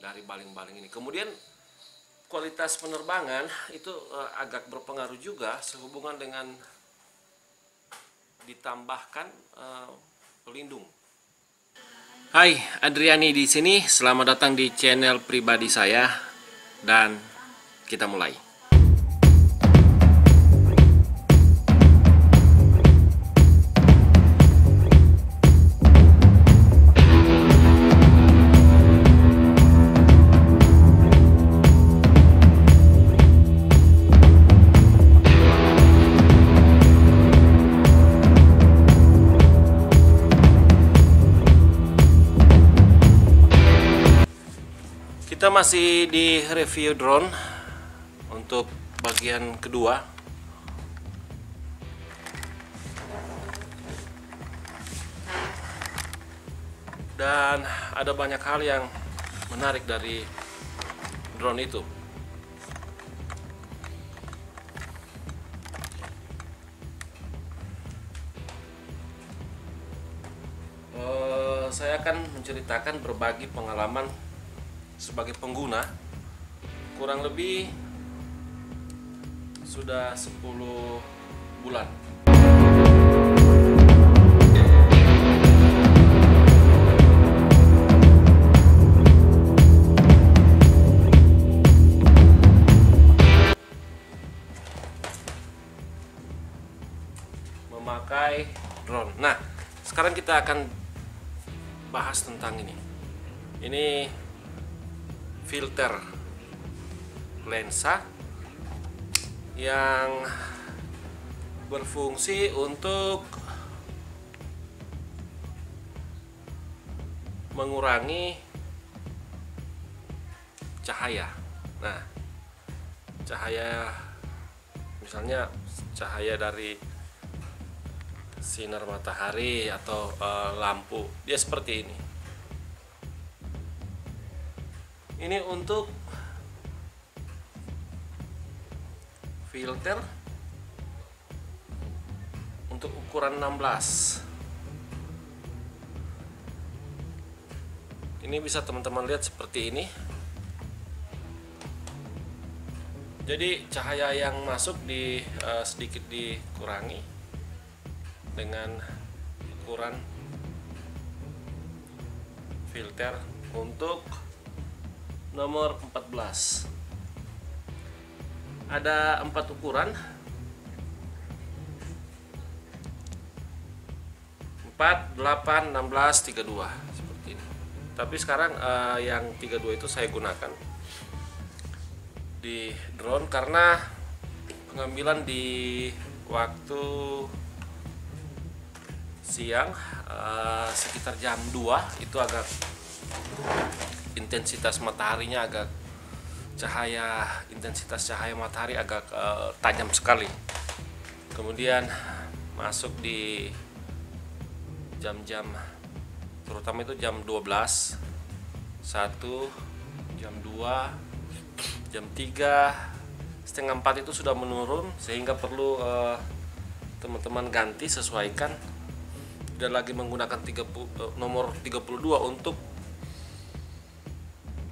dari baling-baling ini. Kemudian kualitas penerbangan itu agak berpengaruh juga sehubungan dengan ditambahkan pelindung. Hai, Adriani di sini. Selamat datang di channel pribadi saya dan kita mulai. Kita masih di review drone untuk bagian kedua. Dan ada banyak hal yang menarik dari drone itu. Saya akan menceritakan berbagi pengalaman sebagai pengguna kurang lebih sudah 10 bulan. Memakai drone. Nah, sekarang kita akan bahas tentang ini. Ini filter lensa yang berfungsi untuk mengurangi cahaya. Nah, cahaya misalnya cahaya dari sinar matahari atau lampu, dia seperti ini. Ini untuk filter untuk ukuran 16. Ini bisa teman-teman lihat seperti ini. Jadi cahaya yang masuk sedikit dikurangi dengan ukuran filter untuk nomor 14. Ada 4 ukuran, 4, 8, 16, 32 seperti ini. Tapi sekarang yang 32 itu saya gunakan di drone karena pengambilan di waktu siang sekitar jam 2 itu agak intensitas mataharinya agak intensitas cahaya matahari agak tajam sekali. Kemudian masuk di jam-jam terutama itu jam 12, 1, jam 2, jam 3, setengah 4 itu sudah menurun sehingga perlu teman-teman ganti, sesuaikan dan lagi menggunakan nomor 32 untuk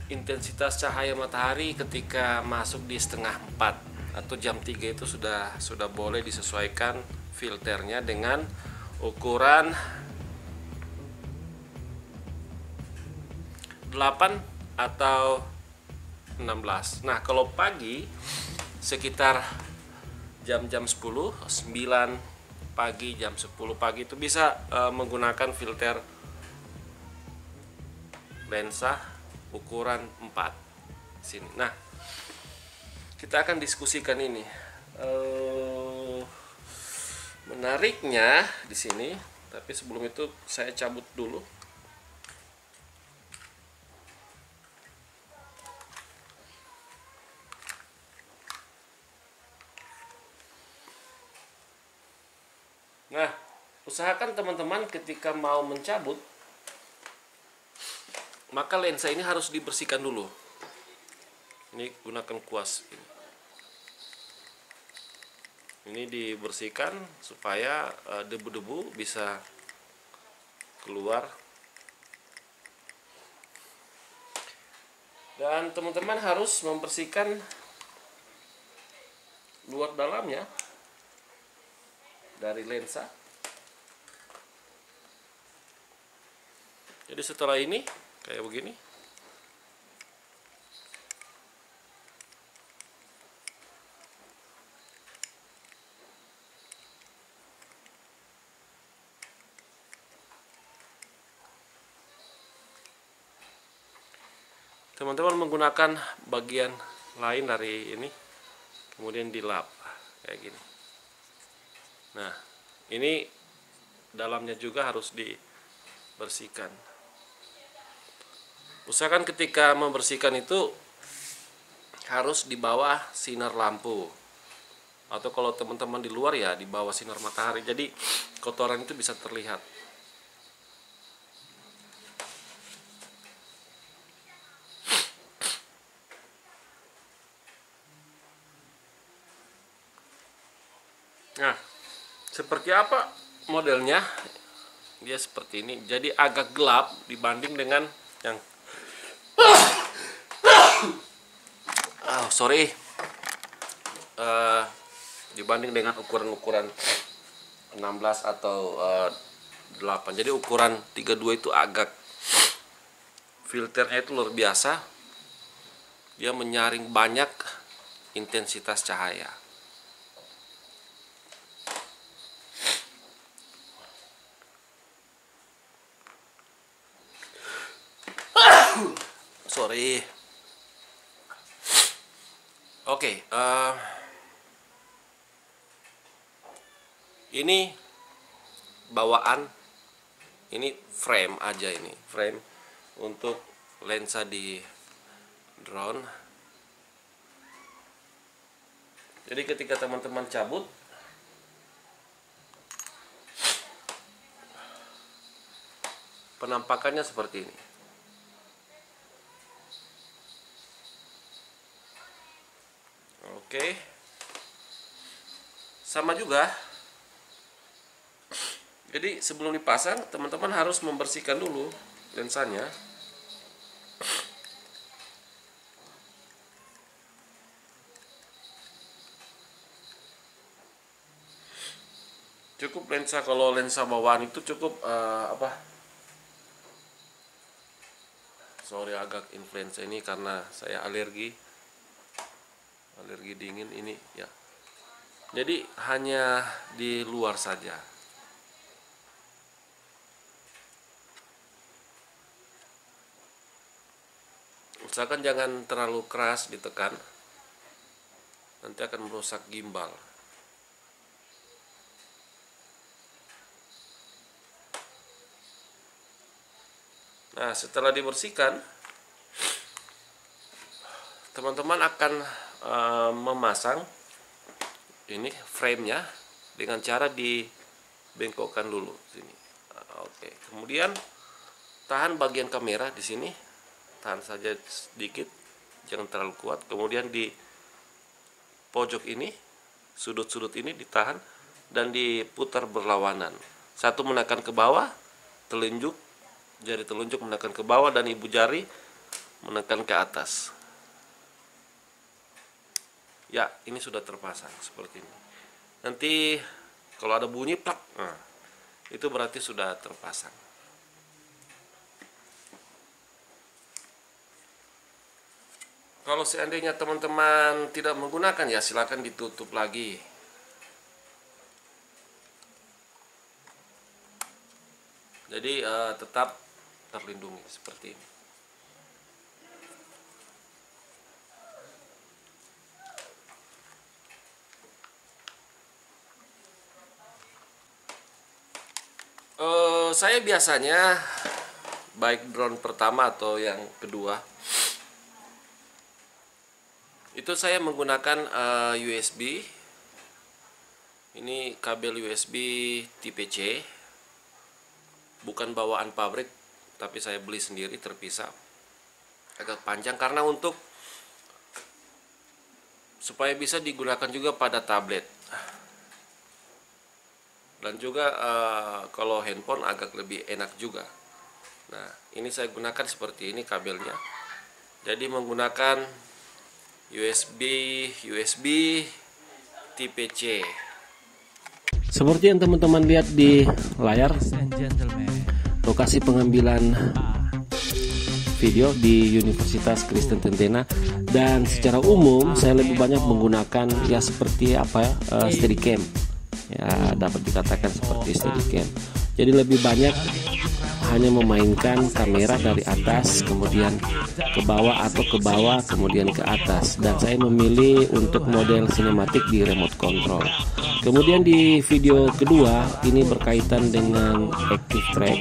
intensitas cahaya matahari ketika masuk di setengah 4 atau jam 3 itu sudah boleh disesuaikan filternya dengan ukuran 8 atau 16. Nah, kalau pagi sekitar jam-jam 10, 9 pagi, jam 10 pagi itu bisa menggunakan filter lensa ukuran 4 sini. Nah, kita akan diskusikan ini. Menariknya di sini, tapi sebelum itu saya cabut dulu. Nah, usahakan teman-teman ketika mau mencabut, maka lensa ini harus dibersihkan dulu. Ini gunakan kuas. Ini dibersihkan supaya debu-debu bisa keluar. Dan teman-teman harus membersihkan luar dalamnya dari lensa. Jadi setelah ini kayak begini. Teman-teman menggunakan bagian lain dari ini, kemudian dilap kayak gini. Nah, ini dalamnya juga harus dibersihkan. Usahakan ketika membersihkan itu harus di bawah sinar lampu, atau kalau teman-teman di luar ya di bawah sinar matahari, jadi kotoran itu bisa terlihat. Nah, seperti apa modelnya? Dia seperti ini. Jadi agak gelap dibanding dengan yang dibanding dengan ukuran-ukuran 16 atau 8. Jadi ukuran 32 itu agak, filternya itu luar biasa. Dia menyaring banyak intensitas cahaya. Oke, ini bawaan, ini frame aja, ini frame untuk lensa di drone. Jadi ketika teman-teman cabut, penampakannya seperti ini. Oke, sama juga. Jadi sebelum dipasang, teman-teman harus membersihkan dulu lensanya. Cukup lensa, kalau lensa bawaan itu cukup sorry agak influenza ini karena saya alergi dingin ini ya. Jadi hanya di luar saja. Usahakan jangan terlalu keras ditekan, nanti akan merusak gimbal. Nah, setelah dibersihkan, teman-teman akan memasang ini frame-nya dengan cara dibengkokkan dulu sini. Oke, kemudian tahan bagian kamera di sini, tahan saja sedikit, jangan terlalu kuat. Kemudian di pojok ini, sudut-sudut ini ditahan dan diputar berlawanan. Satu menekan ke bawah, telunjuk, jari telunjuk menekan ke bawah dan ibu jari menekan ke atas. Ya, ini sudah terpasang seperti ini. Nanti kalau ada bunyi plak, nah, itu berarti sudah terpasang. Kalau seandainya teman-teman tidak menggunakan, ya silakan ditutup lagi. Jadi tetap terlindungi seperti ini. Saya biasanya baik drone pertama atau yang kedua itu saya menggunakan USB. Ini kabel USB tipe C, bukan bawaan pabrik, tapi saya beli sendiri terpisah, agak panjang karena untuk supaya bisa digunakan juga pada tablet. Dan juga kalau handphone agak lebih enak juga. Nah, ini saya gunakan seperti ini kabelnya. Jadi menggunakan USB tipe C. Seperti yang teman-teman lihat di layar, lokasi pengambilan video di Universitas Kristen Tentena, dan secara umum saya lebih banyak menggunakan ya seperti Steadicam, ya dapat dikatakan seperti Steadicam. Jadi lebih banyak hanya memainkan kamera dari atas kemudian ke bawah atau ke bawah kemudian ke atas, dan saya memilih untuk model sinematik di remote control. Kemudian di video kedua ini berkaitan dengan active track.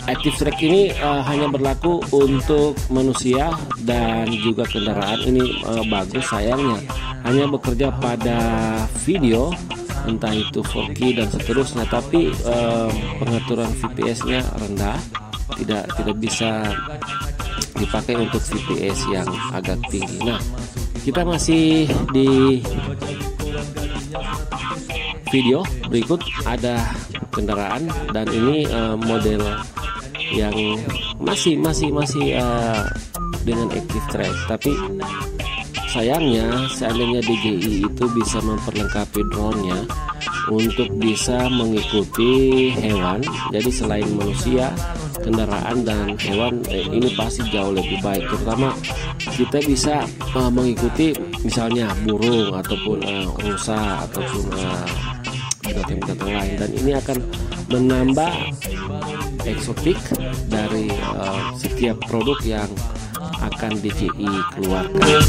Active track ini hanya berlaku untuk manusia dan juga kendaraan. Ini bagus, sayangnya hanya bekerja pada video, entah itu 4K dan seterusnya, tapi pengaturan VPS-nya rendah, tidak bisa dipakai untuk VPS yang agak tinggi. Nah, kita masih di video berikut, ada kendaraan, dan ini model yang masih dengan active track, tapi sayangnya seandainya DJI itu bisa memperlengkapi drone-nya untuk bisa mengikuti hewan, jadi selain manusia, kendaraan dan hewan, ini pasti jauh lebih baik. Terutama kita bisa mengikuti misalnya burung ataupun rusa ataupun binatang-binatang lain, dan ini akan menambah eksotik dari setiap produk yang akan DJI keluarkan.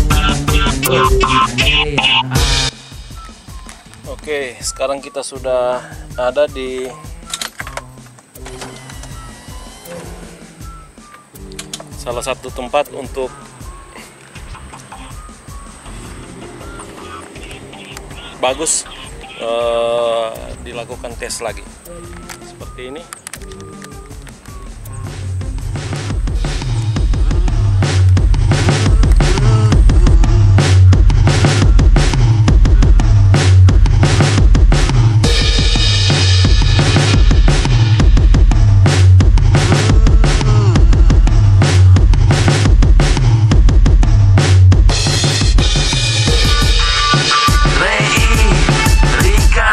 Oke, sekarang kita sudah ada di salah satu tempat untuk bagus dilakukan tes lagi seperti ini.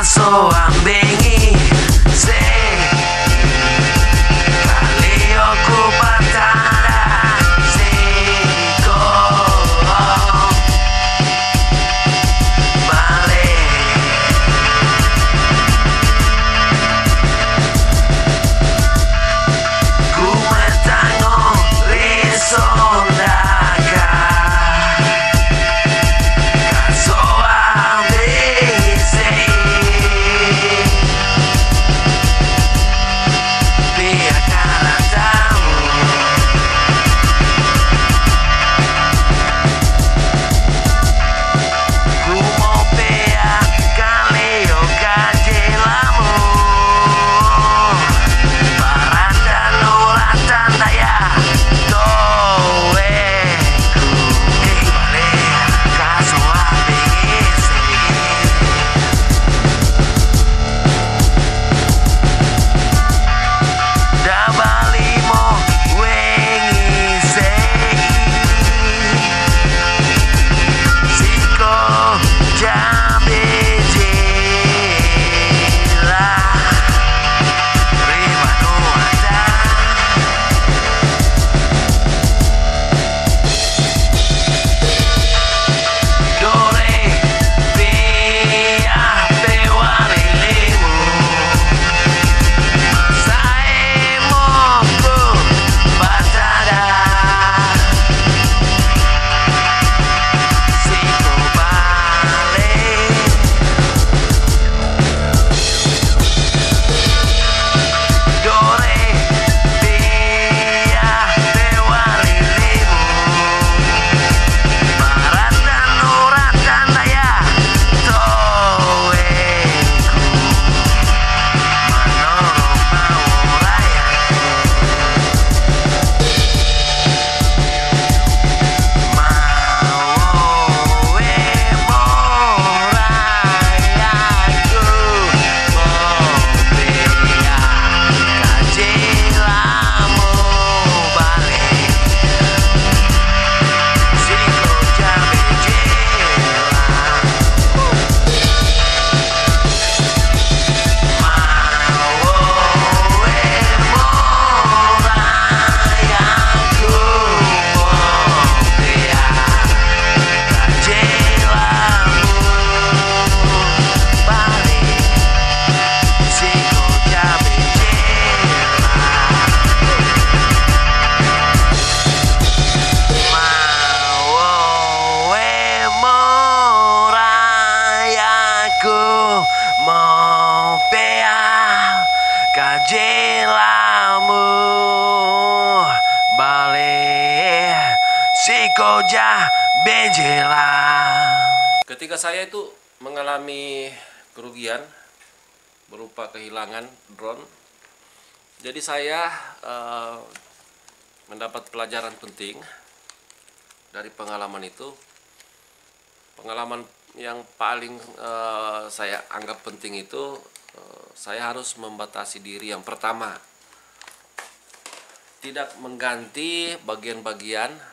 So I'm being Sekoja Bejela. Ketika saya itu mengalami kerugian berupa kehilangan drone, jadi saya mendapat pelajaran penting dari pengalaman itu. Pengalaman yang paling saya anggap penting itu, saya harus membatasi diri. Yang pertama, tidak mengganti bagian-bagian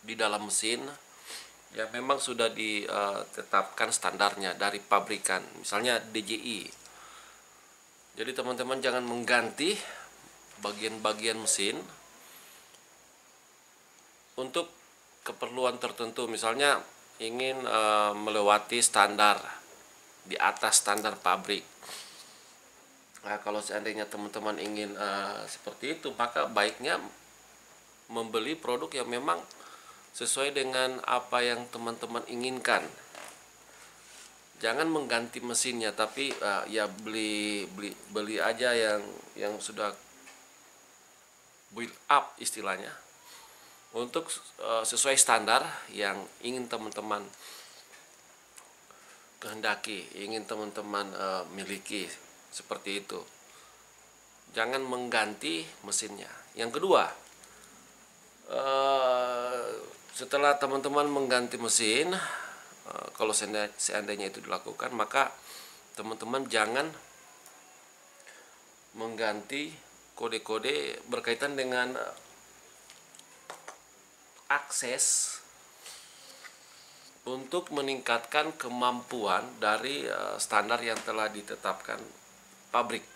di dalam mesin yang memang sudah ditetapkan standarnya dari pabrikan, misalnya DJI. Jadi teman-teman jangan mengganti bagian-bagian mesin untuk keperluan tertentu, misalnya ingin melewati standar di atas standar pabrik. Nah, kalau seandainya teman-teman ingin seperti itu, maka baiknya membeli produk yang memang sesuai dengan apa yang teman-teman inginkan. Jangan mengganti mesinnya, tapi ya beli aja yang sudah build up istilahnya, untuk sesuai standar yang ingin teman-teman kehendaki, ingin teman-teman miliki, seperti itu. Jangan mengganti mesinnya. Yang kedua, setelah teman-teman mengganti mesin, kalau seandainya itu dilakukan, maka teman-teman jangan mengganti kode-kode berkaitan dengan akses untuk meningkatkan kemampuan dari standar yang telah ditetapkan pabrik.